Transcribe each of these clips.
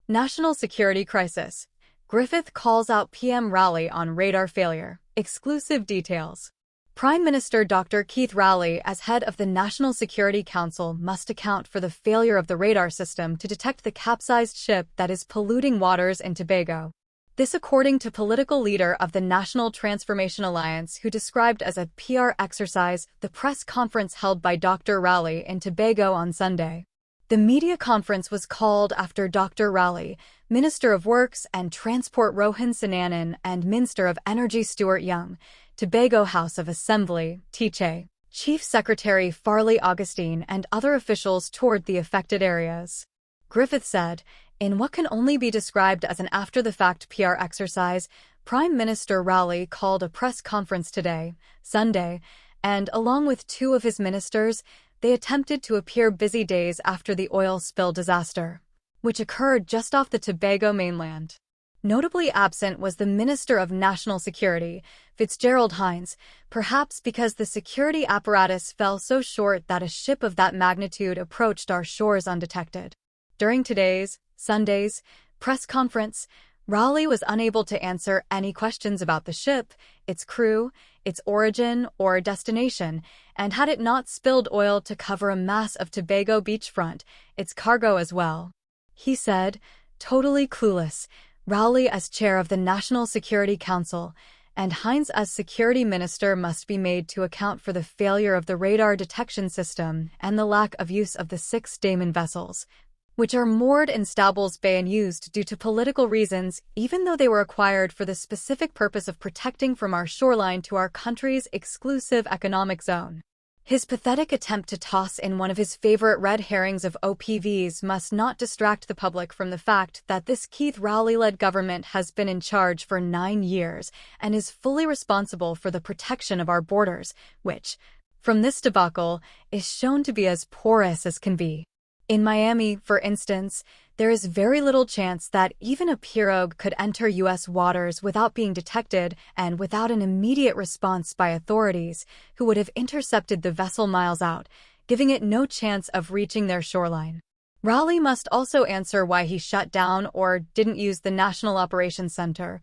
National security crisis. Griffith calls out PM Rowley on radar failure. Exclusive details. Prime Minister Dr. Keith Rowley, as head of the National Security Council, must account for the failure of the radar system to detect the capsized ship that is polluting waters in Tobago. This according to political leader of the National Transformation Alliance, who described as a PR exercise the press conference held by Dr. Rowley in Tobago on Sunday. The media conference was called after Dr. Rowley, Minister of Works and Transport Rohan Sananan and Minister of Energy Stuart Young, Tobago House of Assembly, Tiche, Chief Secretary Farley Augustine and other officials toured the affected areas. Griffith said, in what can only be described as an after-the-fact PR exercise, Prime Minister Rowley called a press conference today, Sunday, and along with two of his ministers, they attempted to appear busy days after the oil spill disaster, which occurred just off the Tobago mainland. Notably absent was the Minister of National Security, Fitzgerald Hinds, perhaps because the security apparatus fell so short that a ship of that magnitude approached our shores undetected. During today's, Sunday's, press conference, Rowley was unable to answer any questions about the ship, its crew, its origin or destination, and had it not spilled oil to cover a mass of Tobago beachfront, its cargo as well. He said, totally clueless, Rowley as chair of the National Security Council, and Hinds as security minister must be made to account for the failure of the radar detection system and the lack of use of the 6 Damon vessels, which are moored in Stables Bay and used due to political reasons, even though they were acquired for the specific purpose of protecting from our shoreline to our country's exclusive economic zone. His pathetic attempt to toss in one of his favorite red herrings of OPVs must not distract the public from the fact that this Keith Rowley-led government has been in charge for 9 years and is fully responsible for the protection of our borders, which, from this debacle, is shown to be as porous as can be. In Miami, for instance, there is very little chance that even a pirogue could enter U.S. waters without being detected and without an immediate response by authorities, who would have intercepted the vessel miles out, giving it no chance of reaching their shoreline. Rowley must also answer why he shut down or didn't use the National Operations Center,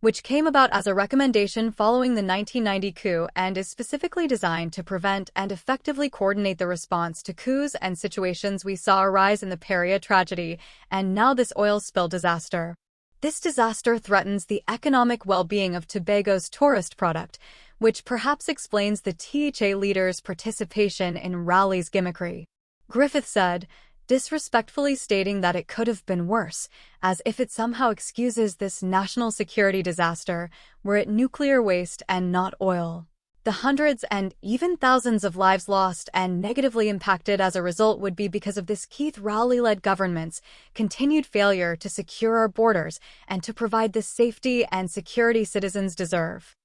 which came about as a recommendation following the 1990 coup and is specifically designed to prevent and effectively coordinate the response to coups and situations we saw arise in the Paria tragedy and now this oil spill disaster. This disaster threatens the economic well-being of Tobago's tourist product, which perhaps explains the THA leader's participation in Rowley's gimmickry. Griffith said, disrespectfully stating that it could have been worse, as if it somehow excuses this national security disaster, were it nuclear waste and not oil. The hundreds and even thousands of lives lost and negatively impacted as a result would be because of this Keith Rowley-led government's continued failure to secure our borders and to provide the safety and security citizens deserve.